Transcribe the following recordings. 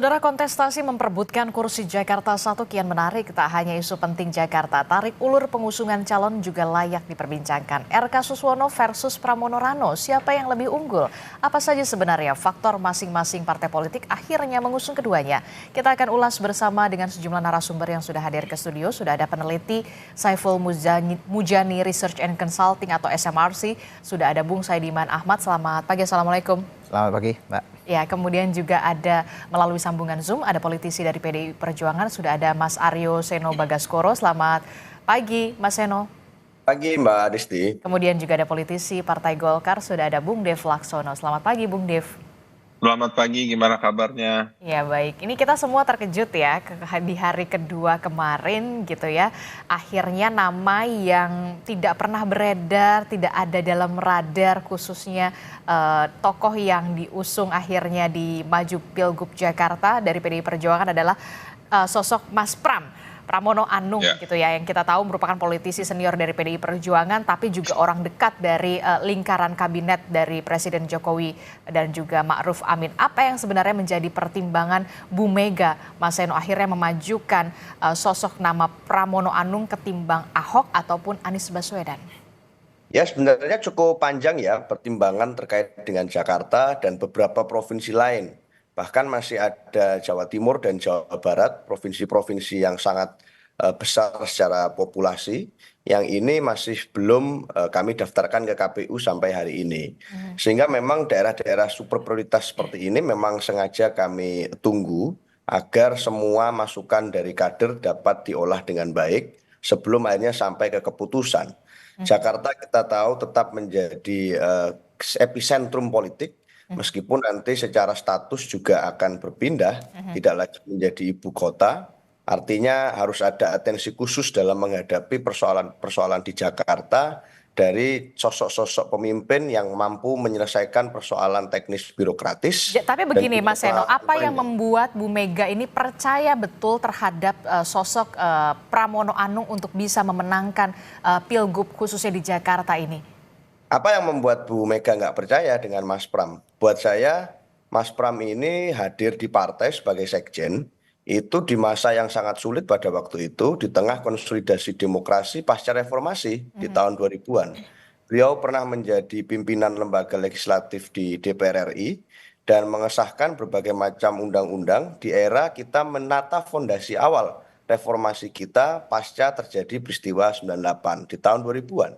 Saudara, kontestasi memperebutkan kursi Jakarta 1 kian menarik. Tak hanya isu penting Jakarta, tarik ulur pengusungan calon juga layak diperbincangkan. RK Suswono versus Pramono Rano, siapa yang lebih unggul? Apa saja sebenarnya faktor masing-masing partai politik akhirnya mengusung keduanya? Kita akan ulas bersama dengan sejumlah narasumber yang sudah hadir ke studio. Sudah ada peneliti Saiful Mujani Research and Consulting atau SMRC. Sudah ada Bung Saidiman Ahmad. Selamat pagi, Assalamualaikum. Selamat pagi, Mbak. Ya, kemudian juga ada melalui sambungan Zoom, ada politisi dari PDI Perjuangan, sudah ada Mas Aryo Seno Bagaskoro. Selamat pagi, Mas Seno. Pagi, Mbak Disti. Kemudian juga ada politisi Partai Golkar, sudah ada Bung Dev Laksono. Selamat pagi, Bung Dev. Selamat pagi, gimana kabarnya? Ya baik, ini kita semua terkejut ya di hari kedua kemarin gitu ya. Akhirnya nama yang tidak pernah beredar, tidak ada dalam radar khususnya tokoh yang diusung akhirnya di Maju Pilgub Jakarta dari PDI Perjuangan adalah sosok Mas Pramono Anung gitu ya, yang kita tahu merupakan politisi senior dari PDI Perjuangan tapi juga orang dekat dari lingkaran kabinet dari Presiden Jokowi dan juga Ma'ruf Amin. Apa yang sebenarnya menjadi pertimbangan Bu Mega, Mas Seno, akhirnya memajukan sosok nama Pramono Anung ketimbang Ahok ataupun Anies Baswedan? Ya, sebenarnya cukup panjang ya pertimbangan terkait dengan Jakarta dan beberapa provinsi lain. Bahkan masih ada Jawa Timur dan Jawa Barat, provinsi-provinsi yang sangat besar secara populasi, yang ini masih belum kami daftarkan ke KPU sampai hari ini. Sehingga memang daerah-daerah super prioritas seperti ini memang sengaja kami tunggu agar semua masukan dari kader dapat diolah dengan baik sebelum akhirnya sampai ke keputusan. Jakarta kita tahu tetap menjadi epicentrum politik. Meskipun nanti secara status juga akan berpindah, tidak lagi menjadi ibu kota, artinya harus ada atensi khusus dalam menghadapi persoalan-persoalan di Jakarta dari sosok-sosok pemimpin yang mampu menyelesaikan persoalan teknis birokratis. Tapi begini Mas Seno, apa yang membuat Bu Mega ini percaya betul terhadap sosok Pramono Anung untuk bisa memenangkan Pilgub khususnya di Jakarta ini? Apa yang membuat Bu Mega nggak percaya dengan Mas Pram? Buat saya, Mas Pram ini hadir di partai sebagai sekjen, itu di masa yang sangat sulit pada waktu itu, di tengah konsolidasi demokrasi pasca reformasi di tahun 2000-an. Beliau pernah menjadi pimpinan lembaga legislatif di DPR RI, dan mengesahkan berbagai macam undang-undang di era kita menata fondasi awal reformasi kita pasca terjadi peristiwa 98 di tahun 2000-an.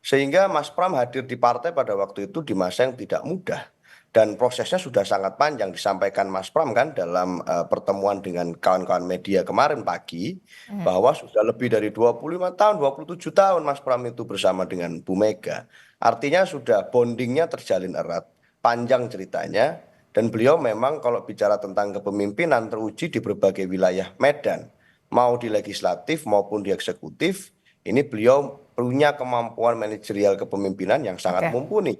Sehingga Mas Pram hadir di partai pada waktu itu di masa yang tidak mudah. Dan prosesnya sudah sangat panjang disampaikan Mas Pram kan dalam pertemuan dengan kawan-kawan media kemarin pagi. Bahwa sudah lebih dari 25 tahun, 27 tahun Mas Pram itu bersama dengan Bu Mega. Artinya sudah bondingnya terjalin erat, panjang ceritanya. Dan beliau memang kalau bicara tentang kepemimpinan teruji di berbagai wilayah Medan. Mau di legislatif maupun di eksekutif, ini beliau punya kemampuan manajerial kepemimpinan yang sangat mumpuni.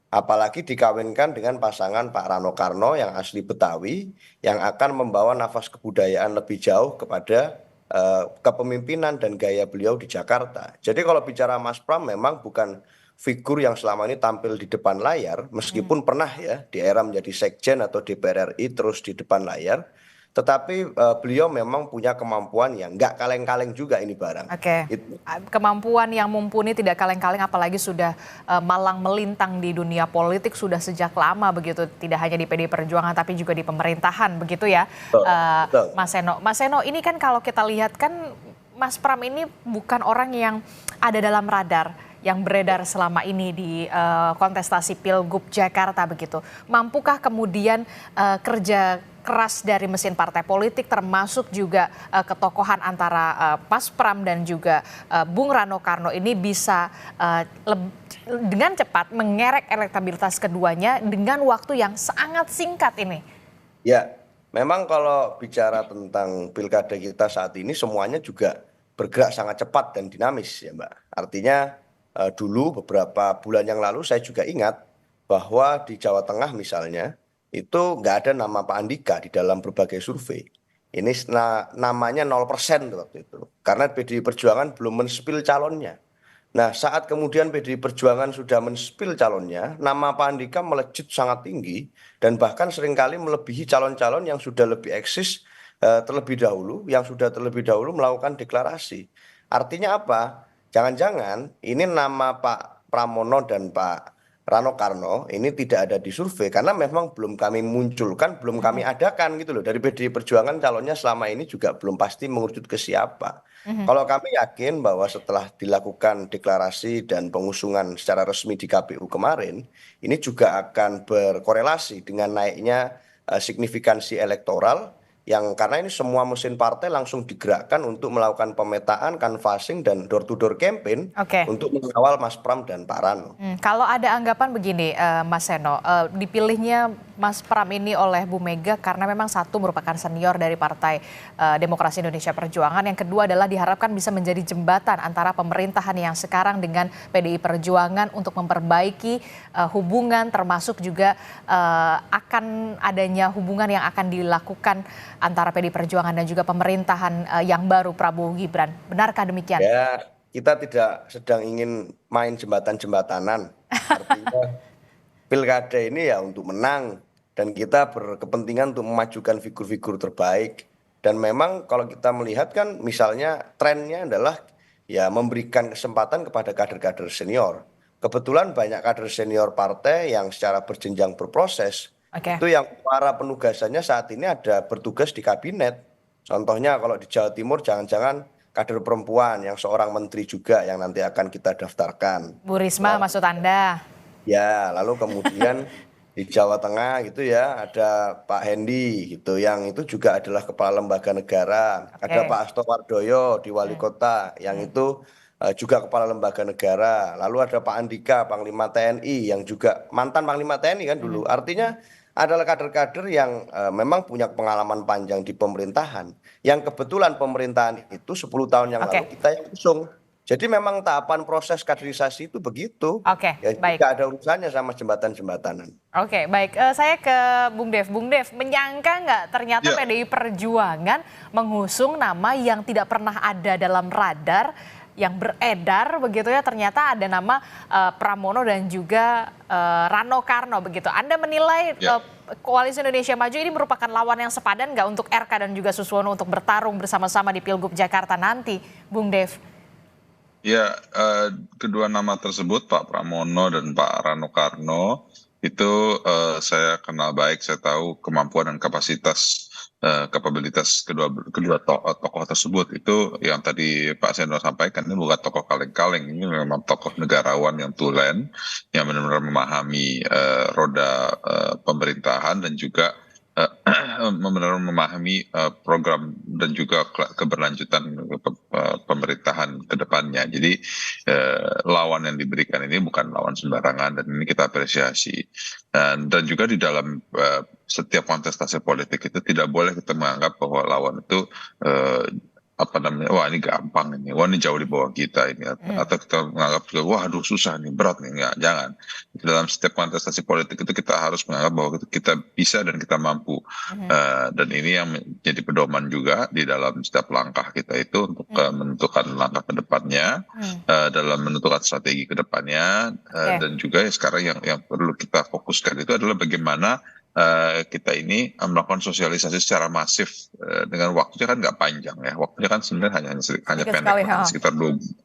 Apalagi dikawinkan dengan pasangan Pak Rano Karno yang asli Betawi, yang akan membawa nafas kebudayaan lebih jauh kepada kepemimpinan dan gaya beliau di Jakarta. Jadi kalau bicara Mas Pram memang bukan figur yang selama ini tampil di depan layar, meskipun pernah ya di era menjadi sekjen atau DPR RI terus di depan layar. Tetapi beliau memang punya kemampuan yang nggak kaleng-kaleng juga ini barang. Kemampuan yang mumpuni tidak kaleng-kaleng, apalagi sudah malang melintang di dunia politik sudah sejak lama begitu. Tidak hanya di PDI Perjuangan tapi juga di pemerintahan begitu ya, Mas Seno. Mas Seno, ini kan kalau kita lihat kan Mas Pram ini bukan orang yang ada dalam radar yang beredar selama ini di kontestasi Pilgub Jakarta begitu. Mampukah kemudian kerja keras dari mesin partai politik termasuk juga ketokohan antara Mas Pram dan juga Bung Rano Karno ini bisa dengan cepat mengerek elektabilitas keduanya dengan waktu yang sangat singkat ini? Ya, memang kalau bicara tentang pilkada kita saat ini semuanya juga bergerak sangat cepat dan dinamis ya Mbak. Artinya dulu beberapa bulan yang lalu saya juga ingat bahwa di Jawa Tengah misalnya itu nggak ada nama Pak Andika di dalam berbagai survei. Ini namanya 0% waktu itu. Karena PDI Perjuangan belum menspil calonnya. Nah, saat kemudian PDI Perjuangan sudah menspil calonnya, nama Pak Andika melejit sangat tinggi dan bahkan seringkali melebihi calon-calon yang sudah lebih eksis terlebih dahulu, yang sudah terlebih dahulu melakukan deklarasi. Artinya apa? Jangan-jangan ini nama Pak Pramono dan Pak Rano Karno ini tidak ada di survei karena memang belum kami munculkan, belum kami adakan gitu loh. Dari PDI Perjuangan calonnya selama ini juga belum pasti mengerucut ke siapa. Kalau kami yakin bahwa setelah dilakukan deklarasi dan pengusungan secara resmi di KPU kemarin, ini juga akan berkorelasi dengan naiknya signifikansi elektoral yang karena ini semua mesin partai langsung digerakkan untuk melakukan pemetaan, canvassing, dan door-to-door campaign Oke. untuk mengawal Mas Pram dan Pak Rano. Kalau ada anggapan begini, Mas Seno, dipilihnya Mas Pram ini oleh Bu Mega karena memang satu merupakan senior dari Partai Demokrasi Indonesia Perjuangan, yang kedua adalah diharapkan bisa menjadi jembatan antara pemerintahan yang sekarang dengan PDI Perjuangan untuk memperbaiki hubungan, termasuk juga akan adanya hubungan yang akan dilakukan antara PDI Perjuangan dan juga pemerintahan yang baru Prabowo Gibran. Benarkah demikian? Ya, kita tidak sedang ingin main jembatan-jembatanan. Artinya pilkada ini ya untuk menang dan kita berkepentingan untuk memajukan figur-figur terbaik. Dan memang kalau kita melihat kan misalnya trennya adalah ya memberikan kesempatan kepada kader-kader senior. Kebetulan banyak kader senior partai yang secara berjenjang berproses. Oke. Itu yang para penugasannya saat ini ada bertugas di kabinet. Contohnya kalau di Jawa Timur jangan-jangan kader perempuan yang seorang menteri juga yang nanti akan kita daftarkan. Bu Risma maksud Anda? Ya, lalu kemudian di Jawa Tengah gitu ya ada Pak Hendi gitu yang itu juga adalah kepala lembaga negara. Ada Oke. Pak Hasto Wardoyo di wali kota yang itu juga kepala lembaga negara. Lalu ada Pak Andika Panglima TNI yang juga mantan Panglima TNI kan dulu. Artinya adalah kader-kader yang memang punya pengalaman panjang di pemerintahan. Yang kebetulan pemerintahan itu 10 tahun yang Oke. lalu kita yang usung. Jadi memang tahapan proses kaderisasi itu begitu. Oke, Ya, baik. tidak ada urusannya sama jembatan-jembatanan. Oke, baik. Saya ke Bung Dev. Bung Dev, menyangka nggak ternyata Ya. PDI Perjuangan mengusung nama yang tidak pernah ada dalam radar, yang beredar begitu ya, ternyata ada nama Pramono dan juga Rano Karno begitu. Anda menilai Ya. Koalisi Indonesia Maju ini merupakan lawan yang sepadan nggak untuk RK dan juga Suswono untuk bertarung bersama-sama di Pilgub Jakarta nanti, Bung Dev? Ya, kedua nama tersebut Pak Pramono dan Pak Rano Karno itu saya kenal baik, saya tahu kemampuan dan kapabilitas kedua tokoh tersebut. Itu yang tadi Pak Seno sampaikan, ini bukan tokoh kaleng-kaleng, ini memang tokoh negarawan yang tulen, yang benar-benar memahami roda pemerintahan dan juga benar-benar memahami program dan juga keberlanjutan pemerintahan ke depannya. Jadi lawan yang diberikan ini bukan lawan sembarangan dan ini kita apresiasi. Dan juga di dalam setiap kontestasi politik itu tidak boleh kita menganggap bahwa lawan itu wah ini gampang ini, wah ini jauh di bawah kita ini, atau kita menganggap juga wah aduh susah nih, berat nih, enggak, jangan. Dalam setiap kontestasi politik itu kita harus menganggap bahwa kita bisa dan kita mampu, dan ini yang menjadi pedoman juga di dalam setiap langkah kita itu untuk menentukan langkah ke depannya, dalam menentukan strategi ke depannya, dan juga sekarang yang perlu kita fokuskan itu adalah bagaimana kita ini melakukan sosialisasi secara masif dengan waktunya kan nggak panjang ya, waktunya kan sebenarnya hanya pendek,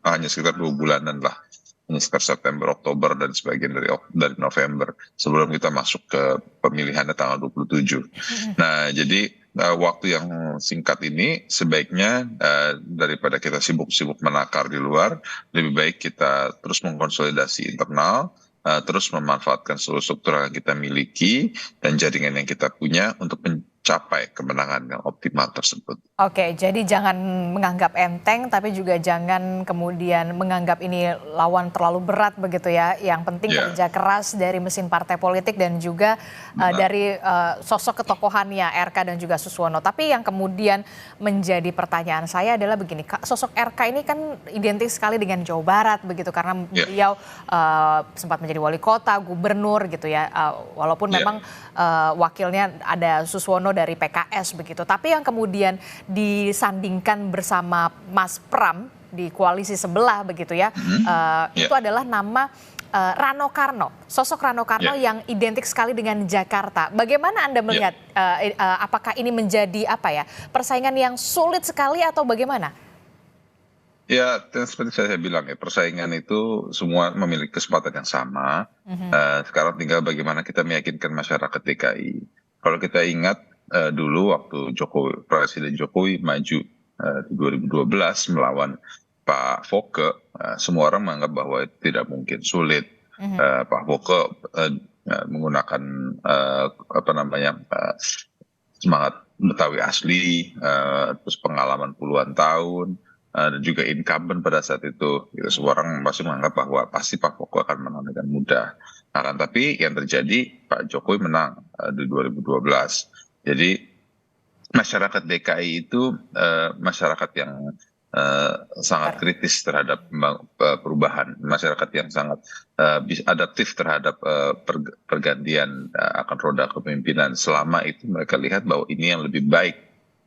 hanya sekitar 2 bulanan lah, hanya sekitar September, Oktober dan sebagian dari November sebelum kita masuk ke pemilihannya tanggal 27. Nah jadi waktu yang singkat ini sebaiknya daripada kita sibuk-sibuk menakar di luar, lebih baik kita terus mengkonsolidasi internal, terus memanfaatkan seluruh struktur yang kita miliki dan jaringan yang kita punya untuk mencapai kemenangan yang optimal tersebut. Oke, jadi jangan menganggap enteng, tapi juga jangan kemudian menganggap ini lawan terlalu berat begitu ya. Yang penting kerja keras dari mesin partai politik dan juga dari sosok ketokohannya RK dan juga Suswono. Tapi yang kemudian menjadi pertanyaan saya adalah begini, sosok RK ini kan identik sekali dengan Jawa Barat begitu, karena beliau sempat menjadi wali kota, gubernur gitu ya. Walaupun memang wakilnya ada Suswono dari PKS begitu. Tapi yang kemudian disandingkan bersama Mas Pram di koalisi sebelah begitu ya, itu adalah nama Rano Karno, sosok Rano Karno yang identik sekali dengan Jakarta. Bagaimana Anda melihat apakah ini menjadi persaingan yang sulit sekali atau bagaimana? Ya, seperti saya bilang ya, persaingan itu semua memiliki kesempatan yang sama. Sekarang tinggal bagaimana kita meyakinkan masyarakat DKI. Kalau kita ingat dulu waktu Presiden Jokowi maju di 2012 melawan Pak Foke, semua orang menganggap bahwa itu tidak mungkin, sulit. Pak Foke menggunakan semangat Betawi asli, terus pengalaman puluhan tahun, dan juga incumbent pada saat itu. Semua orang masih menganggap bahwa pasti Pak Foke akan menang dengan mudah. Tapi yang terjadi Pak Jokowi menang di 2012. Jadi masyarakat DKI itu masyarakat yang sangat kritis terhadap perubahan, masyarakat yang sangat adaptif terhadap pergantian akan roda kepemimpinan. Selama itu mereka lihat bahwa ini yang lebih baik,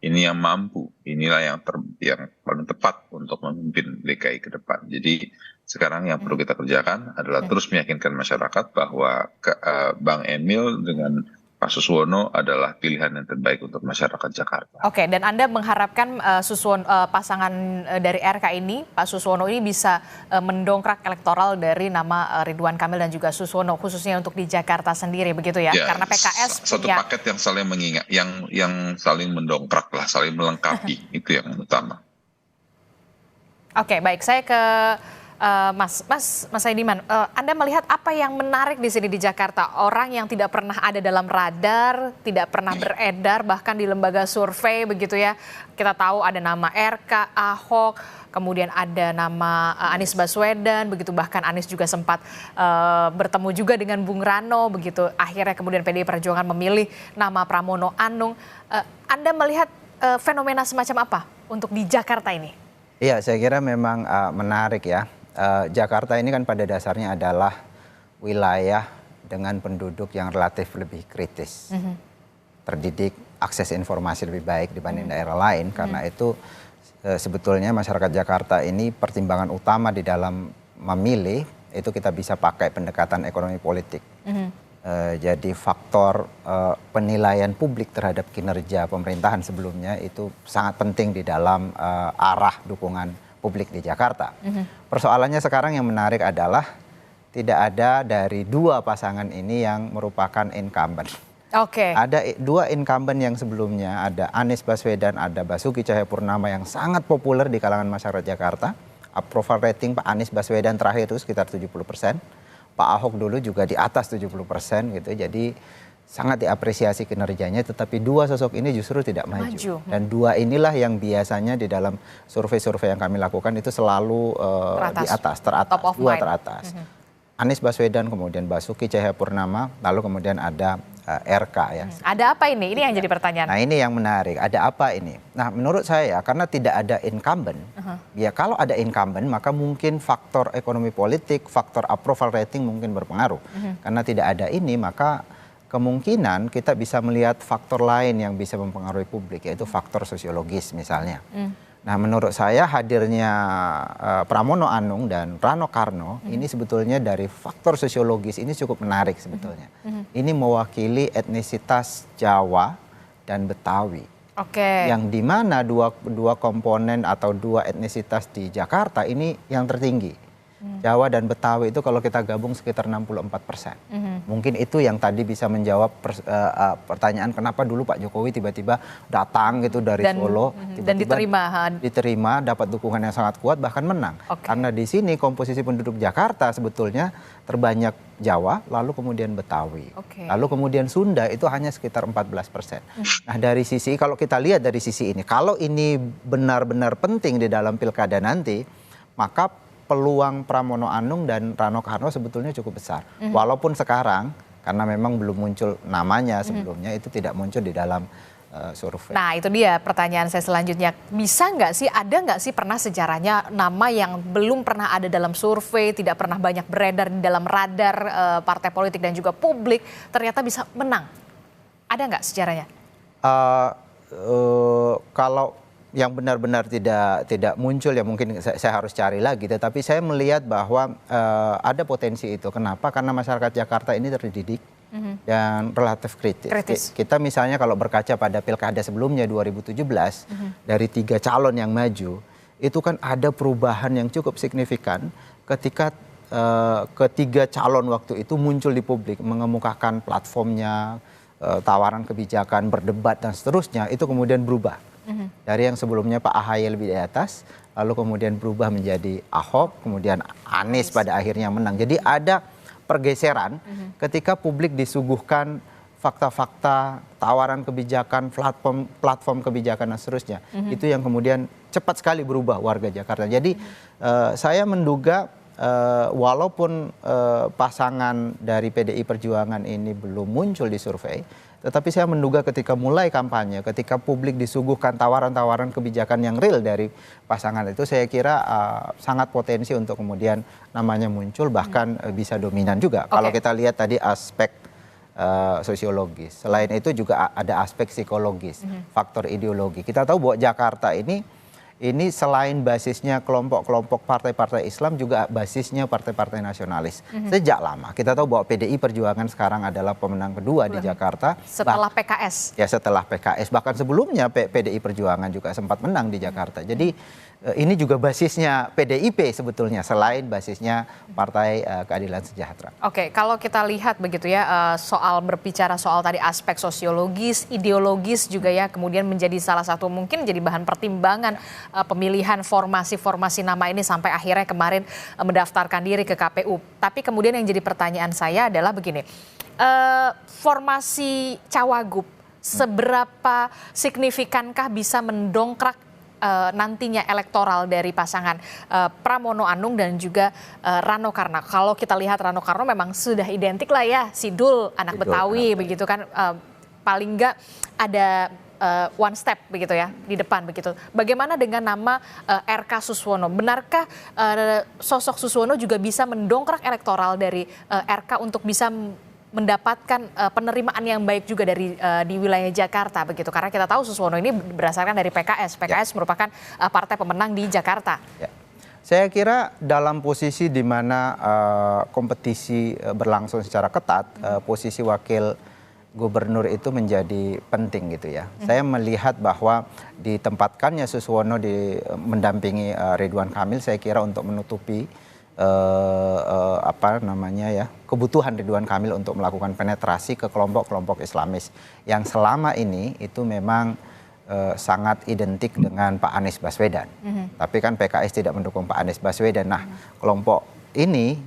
ini yang mampu, inilah yang paling tepat untuk memimpin DKI ke depan. Jadi sekarang yang perlu kita kerjakan adalah terus meyakinkan masyarakat bahwa Bang Emil dengan Pak Suswono adalah pilihan yang terbaik untuk masyarakat Jakarta. Oke, dan Anda mengharapkan pasangan dari RK ini, Pak Suswono ini bisa mendongkrak elektoral dari nama Ridwan Kamil dan juga Suswono, khususnya untuk di Jakarta sendiri, begitu ya? Karena PKS satu paket yang saling mengingat, yang saling mendongkrak lah, saling melengkapi, itu yang utama. Oke, baik, saya ke Mas Saidiman, Anda melihat apa yang menarik di sini di Jakarta? Orang yang tidak pernah ada dalam radar, tidak pernah beredar, bahkan di lembaga survei begitu ya. Kita tahu ada nama RK, Ahok, kemudian ada nama Anies Baswedan, begitu bahkan Anies juga sempat bertemu juga dengan Bung Rano, begitu. Akhirnya kemudian PDI Perjuangan memilih nama Pramono Anung. Anda melihat fenomena semacam apa untuk di Jakarta ini? Iya, saya kira memang menarik ya. Jakarta ini kan pada dasarnya adalah wilayah dengan penduduk yang relatif lebih kritis, terdidik, akses informasi lebih baik dibanding daerah lain. Karena itu sebetulnya masyarakat Jakarta ini pertimbangan utama di dalam memilih itu kita bisa pakai pendekatan ekonomi politik. Jadi faktor penilaian publik terhadap kinerja pemerintahan sebelumnya itu sangat penting di dalam arah dukungan publik di Jakarta. Persoalannya sekarang yang menarik adalah tidak ada dari dua pasangan ini yang merupakan incumbent. Ada dua incumbent yang sebelumnya, ada Anies Baswedan, ada Basuki Cahayapurnama yang sangat populer di kalangan masyarakat Jakarta. Approval rating Pak Anies Baswedan terakhir itu sekitar 70%. Pak Ahok dulu juga di atas 70% gitu. Jadi sangat diapresiasi kinerjanya, tetapi dua sosok ini justru tidak maju. Dan dua inilah yang biasanya di dalam survei-survei yang kami lakukan itu selalu di atas, teratas, dua teratas. Anies Baswedan, kemudian Basuki Cahayapurnama, lalu kemudian ada RK ya. Ada apa ini? Ini yang jadi pertanyaan. Nah ini yang menarik, ada apa ini? Nah menurut saya karena tidak ada incumbent, ya kalau ada incumbent maka mungkin faktor ekonomi politik, faktor approval rating mungkin berpengaruh. Karena tidak ada ini maka kemungkinan kita bisa melihat faktor lain yang bisa mempengaruhi publik, yaitu faktor sosiologis misalnya. Nah menurut saya hadirnya Pramono Anung dan Rano Karno ini sebetulnya dari faktor sosiologis ini cukup menarik sebetulnya. Ini mewakili etnisitas Jawa dan Betawi. Yang dimana dua komponen atau dua etnisitas di Jakarta ini yang tertinggi. Jawa dan Betawi itu kalau kita gabung sekitar 64%. Mungkin itu yang tadi bisa menjawab pertanyaan kenapa dulu Pak Jokowi tiba-tiba datang gitu dari Solo. Dan diterima, dapat dukungan yang sangat kuat bahkan menang. Karena di sini komposisi penduduk Jakarta sebetulnya terbanyak Jawa, lalu kemudian Betawi. Lalu kemudian Sunda itu hanya sekitar 14%. Nah dari sisi, kalau kita lihat dari sisi ini, kalau ini benar-benar penting di dalam pilkada nanti, maka peluang Pramono Anung dan Rano Karno sebetulnya cukup besar. Walaupun sekarang, karena memang belum muncul namanya sebelumnya, itu tidak muncul di dalam survei. Nah itu dia pertanyaan saya selanjutnya. Bisa nggak sih, ada nggak sih pernah sejarahnya nama yang belum pernah ada dalam survei, tidak pernah banyak beredar di dalam radar partai politik dan juga publik, ternyata bisa menang? Ada nggak sejarahnya? Kalau yang benar-benar tidak muncul ya mungkin saya harus cari lagi. Tetapi saya melihat bahwa ada potensi itu. Kenapa? Karena masyarakat Jakarta ini terdidik dan relatif kritis. Kita misalnya kalau berkaca pada pilkada sebelumnya 2017 dari 3 calon yang maju itu kan ada perubahan yang cukup signifikan ketika ketiga calon waktu itu muncul di publik mengemukakan platformnya, tawaran kebijakan, berdebat dan seterusnya, itu kemudian berubah. Dari yang sebelumnya Pak AHY lebih di atas, lalu kemudian berubah menjadi Ahok, kemudian Anies pada akhirnya menang. Jadi ada pergeseran ketika publik disuguhkan fakta-fakta, tawaran kebijakan, platform kebijakan dan seterusnya. Itu yang kemudian cepat sekali berubah warga Jakarta. Jadi saya menduga walaupun pasangan dari PDI Perjuangan ini belum muncul di survei, tetapi saya menduga ketika mulai kampanye, ketika publik disuguhkan tawaran-tawaran kebijakan yang real dari pasangan itu, saya kira sangat potensi untuk kemudian namanya muncul, bahkan bisa dominan juga. Kalau kita lihat tadi aspek sosiologis, selain itu juga ada aspek psikologis, faktor ideologi. Kita tahu bahwa Jakarta ini selain basisnya kelompok-kelompok partai-partai Islam juga basisnya partai-partai nasionalis. Sejak lama kita tahu bahwa PDI Perjuangan sekarang adalah pemenang kedua di Jakarta. Setelah PKS. Ya setelah PKS. Bahkan sebelumnya PDI Perjuangan juga sempat menang di Jakarta. Jadi ini juga basisnya PDIP sebetulnya selain basisnya Partai Keadilan Sejahtera. Oke, kalau kita lihat begitu ya soal berbicara soal tadi aspek sosiologis, ideologis juga ya kemudian menjadi salah satu mungkin jadi bahan pertimbangan pemilihan formasi-formasi nama ini sampai akhirnya kemarin mendaftarkan diri ke KPU. Tapi kemudian yang jadi pertanyaan saya adalah begini, formasi Cawagup seberapa signifikankah bisa mendongkrak nantinya elektoral dari pasangan Pramono Anung dan juga Rano Karno. Kalau kita lihat Rano Karno memang sudah identik lah ya, Sidul, anak Betawi begitu kan, paling enggak ada one step begitu ya di depan begitu. Bagaimana dengan nama RK Suswono? Benarkah sosok Suswono juga bisa mendongkrak elektoral dari RK untuk bisa mendapatkan penerimaan yang baik juga dari di wilayah Jakarta begitu, karena kita tahu Suswono ini berdasarkan dari PKS merupakan partai pemenang di Jakarta. Saya kira dalam posisi di mana kompetisi berlangsung secara ketat, posisi wakil gubernur itu menjadi penting gitu ya. Saya melihat bahwa ditempatkannya Suswono mendampingi Ridwan Kamil, saya kira untuk menutupi kebutuhan Ridwan Kamil untuk melakukan penetrasi ke kelompok-kelompok Islamis yang selama ini itu memang sangat identik dengan Pak Anies Baswedan. Tapi kan PKS tidak mendukung Pak Anies Baswedan. Nah, kelompok ini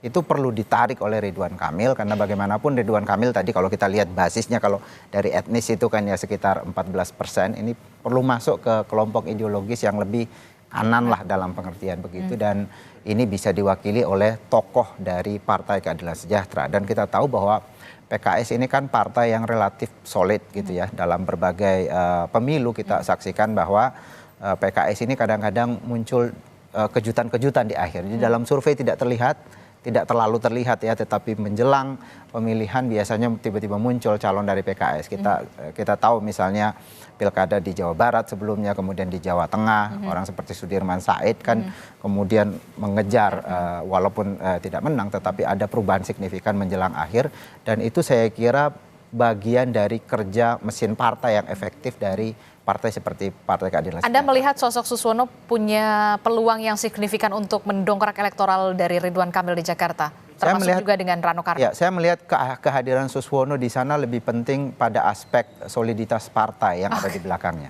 itu perlu ditarik oleh Ridwan Kamil karena bagaimanapun Ridwan Kamil tadi kalau kita lihat basisnya kalau dari etnis itu kan ya sekitar 14%, ini perlu masuk ke kelompok ideologis yang lebih kanan lah dalam pengertian begitu, dan ini bisa diwakili oleh tokoh dari Partai Keadilan Sejahtera. Dan kita tahu bahwa PKS ini kan partai yang relatif solid gitu ya, dalam berbagai pemilu kita saksikan bahwa PKS ini kadang-kadang muncul kejutan-kejutan di akhir. Jadi dalam survei tidak terlalu terlihat ya, tetapi menjelang pemilihan biasanya tiba-tiba muncul calon dari PKS. Kita tahu misalnya pilkada di Jawa Barat sebelumnya, kemudian di Jawa Tengah, orang seperti Sudirman Said kan kemudian mengejar walaupun tidak menang, tetapi ada perubahan signifikan menjelang akhir, dan itu saya kira bagian dari kerja mesin partai yang efektif dari partai seperti Partai Keadilan Sejahtera. Anda melihat sosok Suswono punya peluang yang signifikan untuk mendongkrak elektoral dari Ridwan Kamil di Jakarta, termasuk juga dengan Rano Karno? Ya, saya melihat kehadiran Suswono di sana lebih penting pada aspek soliditas partai yang ada di belakangnya.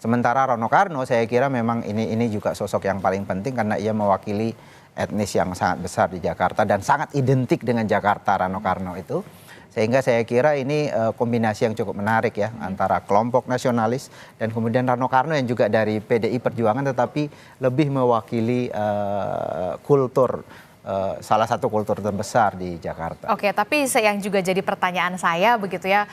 Sementara Rano Karno saya kira memang ini juga sosok yang paling penting karena ia mewakili etnis yang sangat besar di Jakarta dan sangat identik dengan Jakarta, Rano Karno itu. Sehingga saya kira ini kombinasi yang cukup menarik ya antara kelompok nasionalis dan kemudian Rano Karno yang juga dari PDI Perjuangan tetapi lebih mewakili kultur, salah satu kultur terbesar di Jakarta. Oke, tapi yang juga jadi pertanyaan saya begitu ya,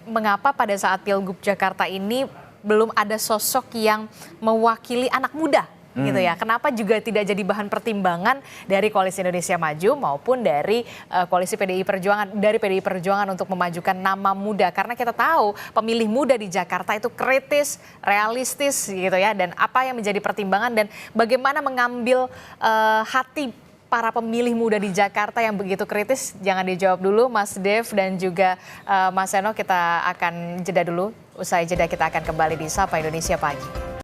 mengapa pada saat Pilgub Jakarta ini belum ada sosok yang mewakili anak muda gitu ya. Kenapa juga tidak jadi bahan pertimbangan dari Koalisi Indonesia Maju maupun dari Koalisi PDI Perjuangan untuk memajukan nama muda, karena kita tahu pemilih muda di Jakarta itu kritis, realistis gitu ya, dan apa yang menjadi pertimbangan dan bagaimana mengambil hati para pemilih muda di Jakarta yang begitu kritis. Jangan dijawab dulu Mas Dev dan juga Mas Seno, kita akan jeda dulu. Usai jeda kita akan kembali di Sapa Indonesia Pagi.